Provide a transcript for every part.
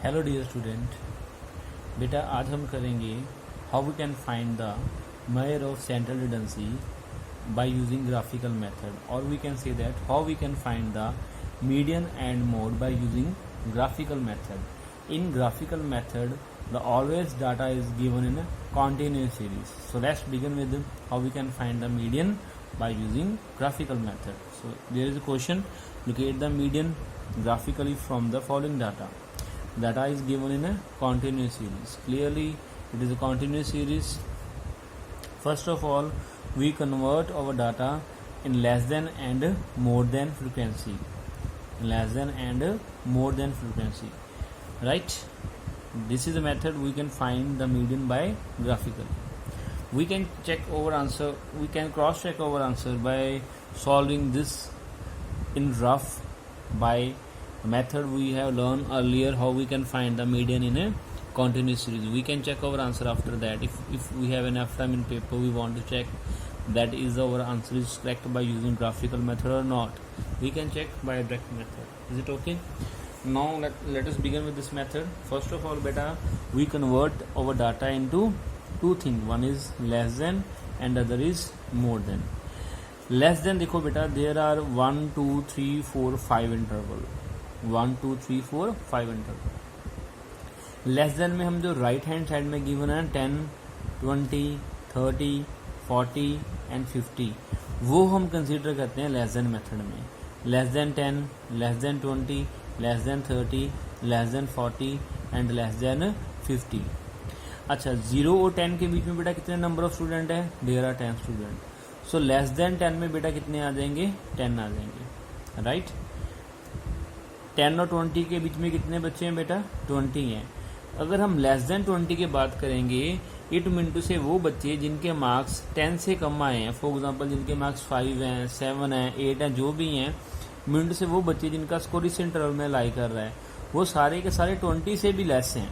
Hello dear student, बेटा आज हम करेंगे how we can find the measure of central redundancy by using graphical method, और we can say that how we can find the median and mode by using graphical method. In graphical method, the always data is given in a continuous series. So let's begin with how we can find the median by using graphical method. So there is a question: locate the median graphically from the following data. Data is given in a continuous series. Clearly, it is a continuous series. First of all, we convert our data in less than and more than frequency. Less than and more than frequency, right? This is a method we can find the median by graphical. We can check our answer, we can cross check our answer by solving this in rough by method we have learned earlier, how we can find the median in a continuous series. We can check our answer after that. If we have enough time in paper, we want to check that is our answer is correct by using graphical method or not. We can check by direct method. Is it okay? Now let us begin with this method. First of all, beta, we convert our data into two things. One is less than and other is more than. Less than, देखो बेटा, there are 1 2 3 4 5 interval. 1 2 3 4 5 interval. Less than में हम जो right hand side में given है 10 20 30 40 and 50, वो हम consider करते हैं लेस देन मेथड में. Less than 10, less than 20, less than 30, less than 40 and less than 50. अच्छा, 0 और 10 के बीच में बेटा कितने नंबर ऑफ स्टूडेंट है? There are 10 student. So less than 10 में बेटा कितने आ जाएंगे? 10 आ जाएंगे, राइट? 10 और 20 के बीच में कितने बच्चे हैं बेटा? 20 हैं. अगर हम लेस देन 20 की बात करेंगे, इट मीन टू से वो बच्चे जिनके मार्क्स 10 से कम आए हैं, फॉर एग्जांपल जिनके मार्क्स 5 हैं, 7 हैं, 8 हैं, जो भी हैं, मीन टू से वो बच्चे जिनका स्कोर इस इंटरवल में लाई कर रहा है, वो सारे के सारे 20 से भी लेस हैं.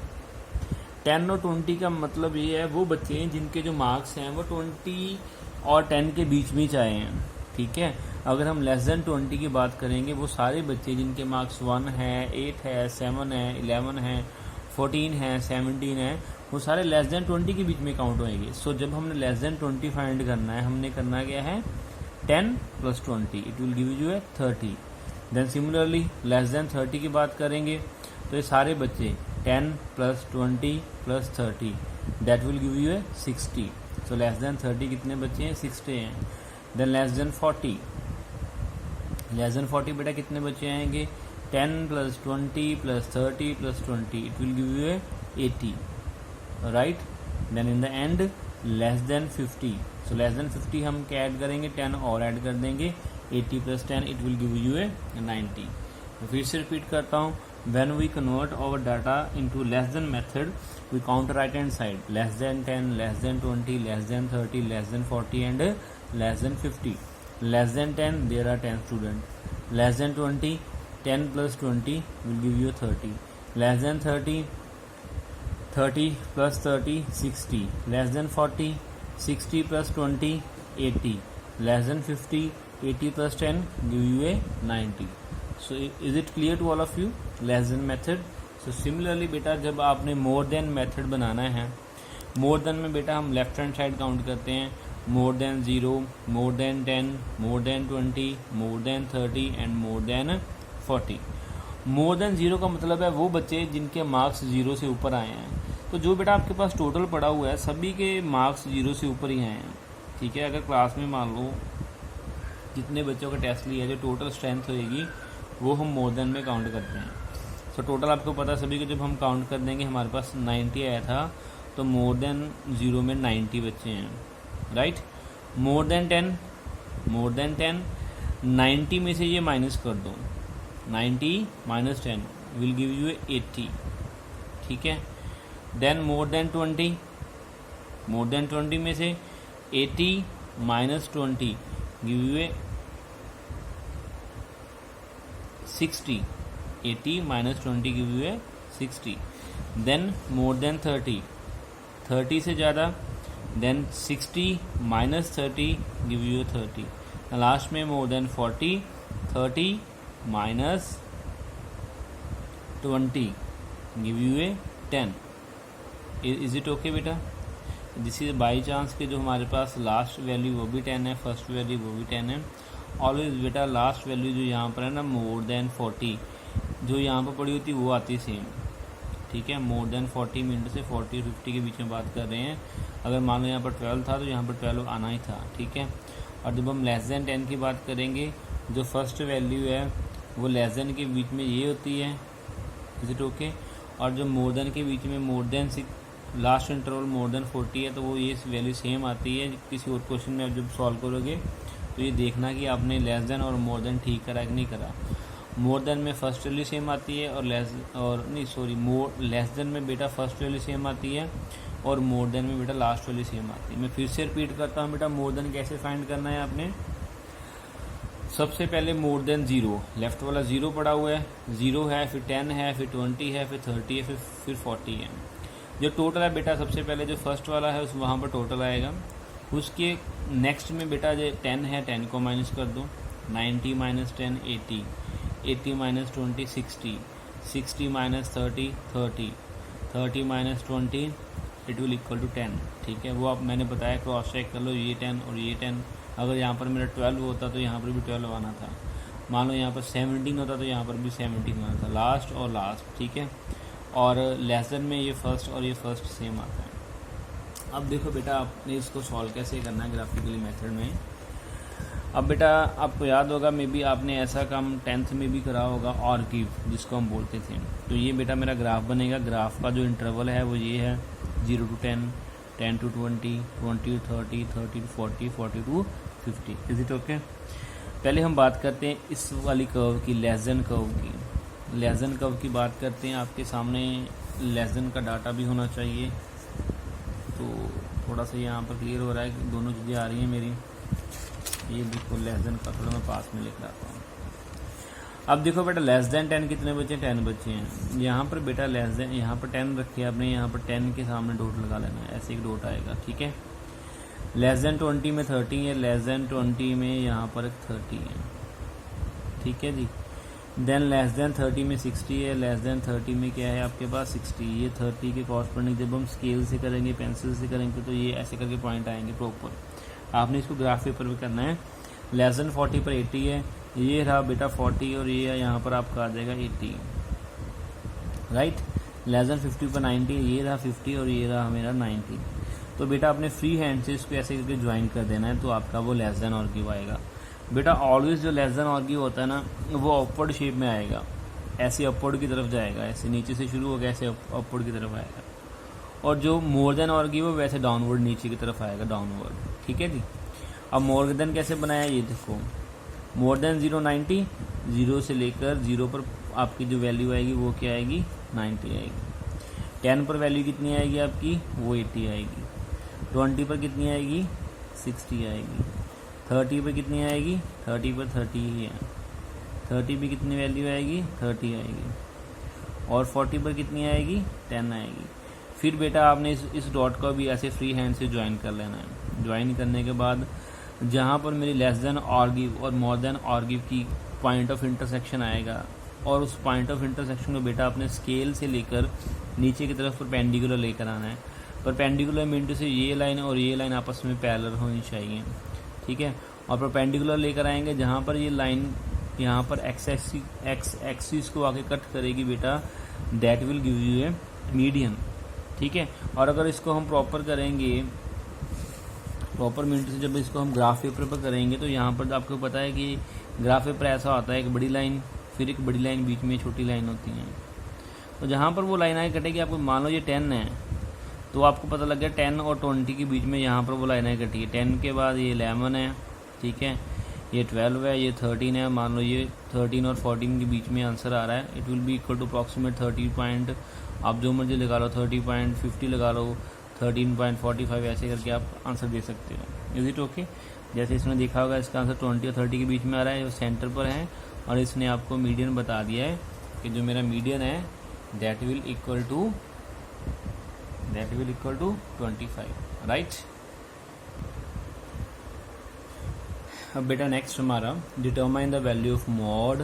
10 और 20 का मतलब ये है वो बच्चे जिनके जो मार्क्स हैं वो 20 और 10 के बीच में आए हैं, ठीक है. अगर हम लेस देन 20 की बात करेंगे, वो सारे बच्चे जिनके मार्क्स 1 है, 8 है, 7 है, 11 है, 14 है, 17 है, वो सारे लेस देन 20 के बीच में काउंट होएंगे. सो जब हमने लेस देन 20 फाइंड करना है, हमने करना क्या है? 10 + 20, it will give you 30. Then similarly less than 30 की बात करेंगे तो ये सारे बच्चे 10 + 20 + 30, that will give you 60. So less than 30 कितने बच्चे हैं? 60 हैं. Than less than 40, less than 40 बेटा कितने बच्चे आएंगे? 10 + 20 + 30 + 20, it will give you 80, right? Then in the end less than 50, so less than 50 हम क्या ऐड करेंगे? 10 और ऐड कर देंगे. 80 + 10, it will give you 90. फिर से रिपीट करता हूँ. When we convert our data into less than method, we count right hand side: less than 10, less than 20, less than 30, less than 40 and less than 50. Less than 10, there are 10 students. Less than 20, 10 + 20 will give you 30. Less than 30, 30 + 30, 60. Less than 40, 60 + 20, 80. Less than 50, 80 + 10 give you 90. So is it clear to all of you? Less than method. So similarly बेटा, जब आपने more than method बनाना है, more than में बेटा हम left hand side count करते हैं. more than 0, more than 10, more than 20, more than 30 and more than 40. More than 0 का मतलब है वो बच्चे जिनके मार्क्स 0 से ऊपर आए हैं. तो जो बेटा आपके पास टोटल पड़ा हुआ है, सभी के मार्क्स 0 से ऊपर ही आए हैं, ठीक है. अगर क्लास में मान लो जितने बच्चों का टेस्ट लिया, जो टोटल स्ट्रेंथ होएगी वो हम मोर देन में काउंट करते हैं. तो टोटल आपको पता है सभी को जब हम काउंट कर देंगे, हमारे पास 90 आया था, तो मोर देन 0 में 90 बच्चे हैं, right. More than 10, more than 10, 90 में से ये माइनस कर दो. 90 - 10 will give you 80, ठीक है. Then more than 20, more than 20 में से 80 - 20 give you 60. 80 - 20 give you 60. Then more than 30, 30 से ज़्यादा, देन 60 - 30 give you 30. लास्ट में more than 40, 30 - 20 give U A 10। Is it okay बेटा? दिस इज बाई चांस के जो हमारे पास लास्ट वैल्यू वो भी 10 है, फर्स्ट वैल्यू वो भी 10 है। ऑलवेज बेटा लास्ट वैल्यू जो यहाँ पर है ना मोर देन 40 जो यहाँ पर पड़ी होती है वो आती है सेम, ठीक है। मोर देन 40 मिनट से 40 और 50 के बीच में बात कर रहे हैं। अगर मान लो यहाँ पर 12 था तो यहाँ पर 12 आना ही था, ठीक है। और जब हम लेस देन 10 की बात करेंगे, जो फर्स्ट वैल्यू है वो लेस देन के बीच में ये होती है, इज इट ओके। और जो मोर देन के बीच में more than last interval more than 40 है तो वो ये वैल्यू सेम आती है। किसी और क्वेश्चन में आप जब सॉल्व करोगे तो ये देखना कि आपने लेस देन और मोर देन ठीक करा कि नहीं करा। मोर देन में फर्स्ट वैल्यू सेम आती है और लेस देन में बेटा फर्स्ट वैल्यू सेम आती है और मोर देन में बेटा लास्ट वैल्यू सेम आती है। मैं फिर से रिपीट करता हूँ बेटा, मोर देन कैसे फाइंड करना है आपने। सबसे पहले मोर देन 0, लेफ्ट वाला 0 पड़ा हुआ है, 0 है, फिर 10 है, फिर 20 है, फिर 30 है, फिर 40 है। जो टोटल है बेटा सबसे पहले जो फर्स्ट वाला है उस वहाँ पर टोटल आएगा। उसके नेक्स्ट में बेटा जो 10 है 10 को माइनस कर दो, 90 minus 10 80, 80 minus 20 60, 60 minus 30 30, 30 minus 20 it will equal to 10, ठीक है। वो आप मैंने बताया क्रॉस चेक कर लो, ये 10 और ये 10। अगर यहाँ पर मेरा 12 होता तो यहाँ पर भी 12 आना था। मान लो यहाँ पर 17 होता तो यहाँ पर भी 17 आना था, लास्ट और लास्ट, ठीक है। और लेस देन में ये फर्स्ट और ये फर्स्ट सेम आता है। अब देखो बेटा आपने इसको सॉल्व कैसे करना है ग्राफिकली मेथड में। अब बेटा आपको याद होगा मे बी आपने ऐसा काम 10th में भी करा होगा, आर्किव जिसको हम बोलते थे। तो ये बेटा मेरा ग्राफ बनेगा। ग्राफ का जो इंटरवल है वो ये है 0 to 10, 10 to 20, 20 to 30, 30 to 40, 40 to 50। Is it okay? पहले हम बात करते हैं इस वाली कर्व की, लेस देन कर्व की। लेस देन कर्व की बात करते हैं। आपके सामने लेस देन का डाटा भी होना चाहिए, तो थोड़ा सा यहाँ पर क्लियर हो रहा है कि दोनों चीज़ें आ रही हैं मेरी। ये देखो लेस देन का थोड़ा मैं पास में लिख रहा हूँ। अब देखो बेटा लेस देन 10 कितने बचे हैं? 10 बचे हैं। यहाँ पर बेटा लेस देन यहाँ पर 10 रखे आपने, यहाँ पर 10 के सामने डॉट लगा लेना है, ऐसे एक डॉट आएगा, ठीक है। लेस देन 20 में 30 है, लेस देन 20 में यहाँ पर 30 है, ठीक है जी। देन लेस देन 30 में 60 है, लेस देन 30 में क्या है आपके पास 60। ये 30 के कॉरस्पॉन्डिंग जब हम स्केल से करेंगे, पेंसिल से करेंगे तो ये ऐसे करके पॉइंट आएंगे प्रॉपर। आपने इसको ग्राफ पेपर पे करना है। लेस देन 40 पर 80 है, ये रहा बेटा 40 और ये यहाँ पर आपका आ जाएगा 80, राइट। लेस देन 50 पर 90, ये रहा 50 और ये रहा मेरा 90। तो बेटा आपने फ्री हैंड से इसको ऐसे करके ज्वाइन कर देना है, तो आपका वो लेस देन आर्ग्यू आएगा। बेटा ऑलवेज जो लेस देन आर्ग्यू होता है ना वो अपवर्ड शेप में आएगा, ऐसे अपवर्ड की तरफ जाएगा, ऐसे नीचे से शुरू होगा ऐसे अपवर्ड की तरफ आएगा। और जो मोर देन आर्ग्यू वो वैसे डाउनवर्ड नीचे की तरफ आएगा, डाउनवर्ड, ठीक है जी। अब मोर देन कैसे बनाया ये देखो। मोर देन 0 90, 0 से लेकर 0 पर आपकी जो वैल्यू आएगी वो क्या आएगी? 90 आएगी। 10 पर वैल्यू कितनी आएगी आपकी? वो 80 आएगी। 20 पर कितनी आएगी? 60 आएगी। 30 पर कितनी आएगी? 30 पर 30 ही है। 30 पर कितनी वैल्यू आएगी? 30 आएगी। और 40 पर कितनी आएगी? 10 आएगी। फिर बेटा आपने इस डॉट को भी ऐसे फ्री हैंड से ज्वाइन कर लेना है। ज्वाइन करने के बाद जहाँ पर मेरी लेस देन आर्ग्यू और मोर देन आर्ग्यू की पॉइंट ऑफ इंटरसेक्शन आएगा, और उस पॉइंट ऑफ इंटरसेक्शन को बेटा अपने स्केल से लेकर नीचे की तरफ परपेंडिकुलर लेकर आना है। परपेंडिकुलर मीन टू से ये लाइन और ये लाइन आपस में पैरेलल होनी चाहिए, ठीक है। और परपेंडिकुलर लेकर आएंगे जहाँ पर ये लाइन यहाँ पर एक्स एक्सिस को आके कट करेगी बेटा, that will give U A median, ठीक है। और अगर इसको हम प्रॉपर करेंगे, प्रॉपर मिनट से जब इसको हम ग्राफ पेपर पर करेंगे तो यहाँ पर आपको पता है कि ग्राफ पेपर ऐसा होता है, एक बड़ी लाइन फिर एक बड़ी लाइन बीच में छोटी लाइन होती है। तो जहाँ पर वो लाइन आए कटेगी, आपको मान लो ये 10 है तो आपको पता लग गया 10 और 20 के बीच में यहाँ पर वो लाइनें कटी है। 10 के बाद ये 11 है, ठीक है, ये 12 है, ये 13 है। मान लो ये 13 और 14 के बीच में आंसर आ रहा है। It will be equal to approximate 30 point, आप जो मर्जी लगा लो, 30.50 लगा लो, 13.45, ऐसे करके आप आंसर दे सकते हो। Is it okay? जैसे इसने देखा होगा इसका आंसर 20 और 30 के बीच में आ रहा है, वो सेंटर पर है, और इसने आपको मीडियन बता दिया है कि जो मेरा मीडियन है that will equal to 25, right. अब बेटा नेक्स्ट हमारा determine the value of mode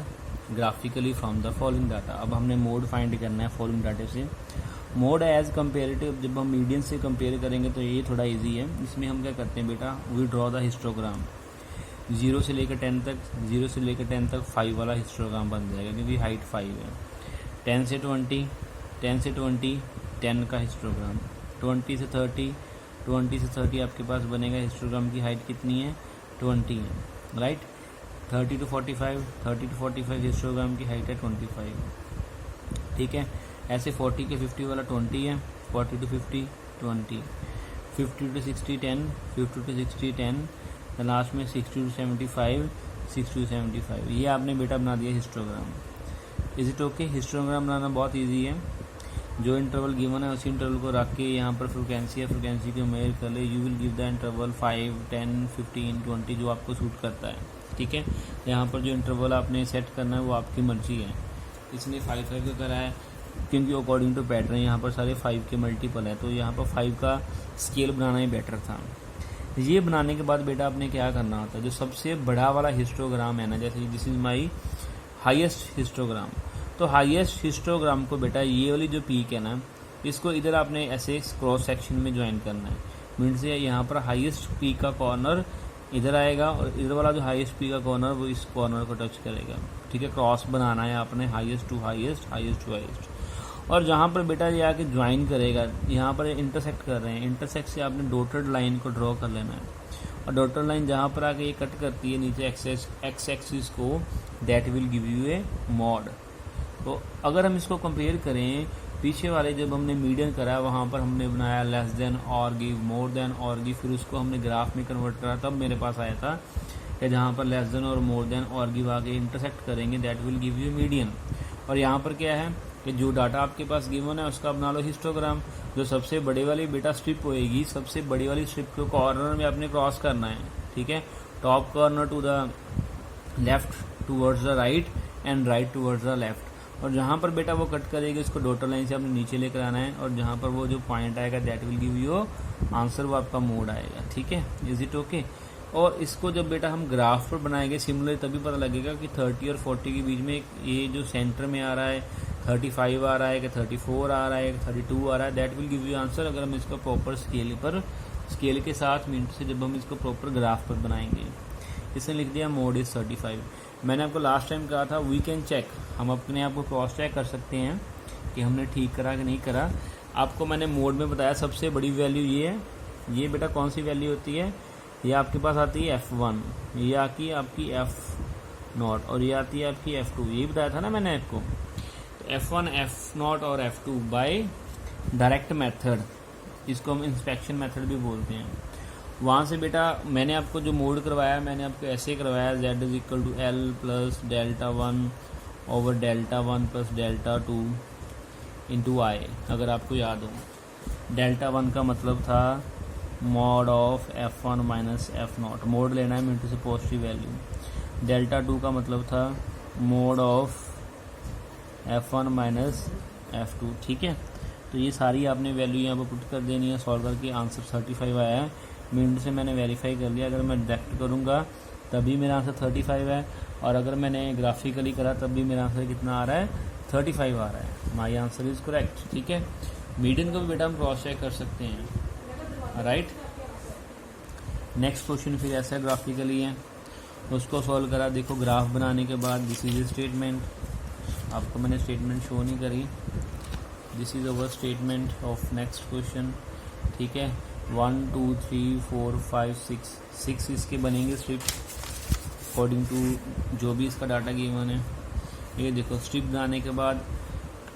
graphically from the following data. अब हमने मोड फाइंड करना है फॉलोइंग डाटे से। मोड एज कंपेरेटिव, जब हम मीडियन से कंपेयर करेंगे तो ये थोड़ा इजी है। इसमें हम क्या करते हैं बेटा, वी ड्रॉ द हिस्टोग्राम 0 से लेकर 10 तक, 0 से लेकर 10 तक 5 वाला हिस्टोग्राम बन जाएगा क्योंकि हाइट 5 है। 10 से 20, 10 से 20 10 का हिस्टोग्राम, 20 से 30, 20 से 30 आपके पास बनेगा। हिस्टोग्राम की हाइट कितनी है, 20 है, राइट। 30 to 45, 30 to 45 हिस्टोग्राम की हाइट है 25, ठीक है। ऐसे 40 के 50 वाला 20 है, 40 to 50 20, 50 to 60 10, 50 to 60 10, लास्ट में 60 to 75, 60 to 75। ये आपने बेटा बना दिया histogram. Is it okay? Histogram बनाना बहुत इजी है। जो इंटरवल गिवन है उसी इंटरवल को रख के यहाँ पर फ्रिक्वेंसी को मेजर कर ले। You will give the interval 5, 10, 15, 20 जो आपको सूट करता है, ठीक है। यहाँ पर जो इंटरवल आपने सेट करना है वो आपकी मर्जी है। इसने 5 का करा है क्योंकि अकॉर्डिंग टू पैटर्न यहाँ पर सारे 5 के मल्टीपल है, तो यहाँ पर 5 का स्केल बनाना ही बेटर था। ये बनाने के बाद बेटा आपने क्या करना होता है, जो सबसे बड़ा वाला हिस्टोग्राम है ना, जैसे this is my highest histogram, तो हाईएस्ट हिस्टोग्राम को बेटा ये वाली जो पीक है ना, इसको इधर आपने ऐसे क्रॉस सेक्शन में ज्वाइन करना है। मीन से यहाँ पर हाईएस्ट पीक का कॉर्नर इधर आएगा और इधर वाला जो हाईएस्ट पीक का कॉर्नर वो इस कॉर्नर को टच करेगा, ठीक है। क्रॉस बनाना है आपने highest to highest, highest to highest. और जहाँ पर बेटा ये आके ज्वाइन करेगा, यहाँ पर इंटरसेक्ट कर रहे हैं, इंटरसेक्ट से आपने डॉटेड लाइन को ड्रॉ कर लेना है। और डॉटेड लाइन जहाँ पर आके ये कट करती है नीचे एक्स एक्सिस को, that will give U A mod. तो अगर हम इसको कंपेयर करें, पीछे वाले जब हमने मीडियन करा वहाँ पर हमने बनाया लेस देन और गिव, मोर देन और गिव, फिर उसको हमने ग्राफ में कन्वर्ट करा, तब मेरे पास आया था कि जहाँ पर लेस देन और मोर देन और गिव आगे इंटरसेक्ट करेंगे that will give you median. और यहाँ पर क्या है कि जो डाटा आपके पास गिवन है उसका बना लो हिस्टोग्राम। जो सबसे बड़े वाली बेटा स्ट्रिप होएगी, सबसे बड़ी वाली स्ट्रिप को कॉर्नर में आपने क्रॉस करना है, ठीक है। Top corner to the left towards the right and right towards the left. और जहाँ पर बेटा वो कट करेगी उसको डॉटर लाइन से आपने नीचे लेकर आना है, और जहाँ पर वो जो पॉइंट आएगा that will give you answer, वो आपका मोड आएगा, ठीक है। Is it okay? और इसको जब बेटा हम ग्राफ पर बनाएंगे सिमिलर, तभी पता लगेगा कि 30 और 40 के बीच में ये जो सेंटर में आ रहा है 35 आ रहा है कि 34 आ रहा है कि 32 आ रहा है, that will give you answer. अगर हम इसको प्रॉपर स्केल के साथ मिनट से जब हम इसको प्रॉपर ग्राफ पर बनाएंगे। इसने लिख दिया मोड इज 35। मैंने आपको लास्ट टाइम कहा था वी कैन चेक, हम अपने आप को क्रॉस चेक कर सकते हैं कि हमने ठीक करा कि नहीं करा। आपको मैंने मोड में बताया सबसे बड़ी वैल्यू ये है। ये बेटा कौन सी वैल्यू होती है, ये आपके पास आती है F1, ये आती है आपकी F0 और ये आती है आपकी F2। ये बताया था ना मैंने आपको। तो F1, F0 और F2 बाय डायरेक्ट मेथड, इसको हम इंस्पेक्शन मेथड भी बोलते हैं। वहाँ से बेटा मैंने आपको जो मोड करवाया, मैंने आपको ऐसे करवाया Z is equal to L plus Δ1 over Δ1 plus Δ2 into I। अगर आपको याद हो, Δ1 का मतलब था mod of F1 minus F0, mode लेना है मिनटू से पॉजिटिव वैल्यू। Δ2 का मतलब था mode of F1 minus F2, ठीक है। तो ये सारी आपने वैल्यू यहाँ पर पुट कर देनी है, सॉल्व करके आंसर 35 आया है। मिनट से मैंने वेरीफाई कर लिया, अगर मैं डायरेक्ट करूँगा तभी मेरा आंसर 35 है, और अगर मैंने ग्राफिकली करा तब भी मेरा आंसर कितना आ रहा है, 35 आ रहा है। माई आंसर इज़ करेक्ट, ठीक है। मीडियन को भी बेटा हम क्रॉस चेक कर सकते हैं, राइट। नेक्स्ट क्वेश्चन फिर ऐसा ग्राफिकली है, उसको सॉल्व करा। देखो ग्राफ बनाने के बाद दिस इज स्टेटमेंट, आपको मैंने स्टेटमेंट शो नहीं करी, this is our statement of next question, ठीक है। 1 2 3 4 5 6 इसके बनेंगे स्ट्रिप अकॉर्डिंग टू जो भी इसका डाटा गिवन है। ये देखो स्ट्रिप बनाने के बाद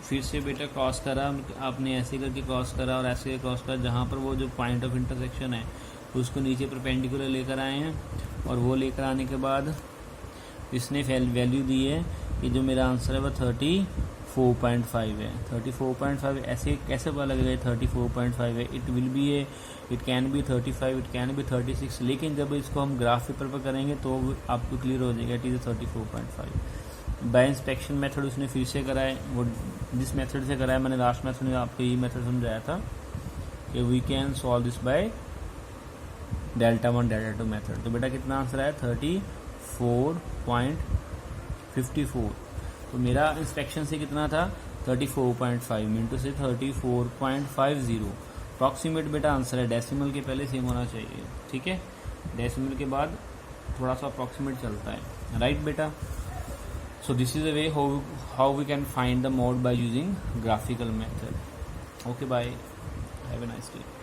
फिर से बेटा क्रॉस करा, आपने ऐसे करके क्रॉस करा और ऐसे क्रॉस करा, जहाँ पर वो जो पॉइंट ऑफ इंटरसेक्शन है उसको नीचे परपेंडिकुलर लेकर आए हैं, और वो लेकर आने के बाद इसने वैल्यू दी है कि जो मेरा आंसर है वो 34.5 है। 34.5 ऐसे कैसे पता लगेगा 34.5 है? It will B A, it can be 35, it can be 36, लेकिन जब इसको हम ग्राफ पेपर पर करेंगे तो आपको क्लियर हो जाएगा it is 34.5। Bye inspection method उसने फिर से कराए, वो जिस मेथड से कराया मैंने लास्ट मेथड में आपको यही मेथड समझाया था कि we can solve this by Δ1 Δ2 method. तो बेटा कितना आंसर आया 34.54। तो मेरा इंस्पेक्शन से कितना था 34.5 मिनटू से 34.50। अप्रॉक्सीमेट बेटा आंसर है, डेसिमल के पहले सेम होना चाहिए, ठीक है। डेसिमल के बाद थोड़ा सा अप्रॉक्सीमेट चलता है, राइट बेटा। So this is a way how we can find the mode by using graphical method. Okay bye, have a nice day.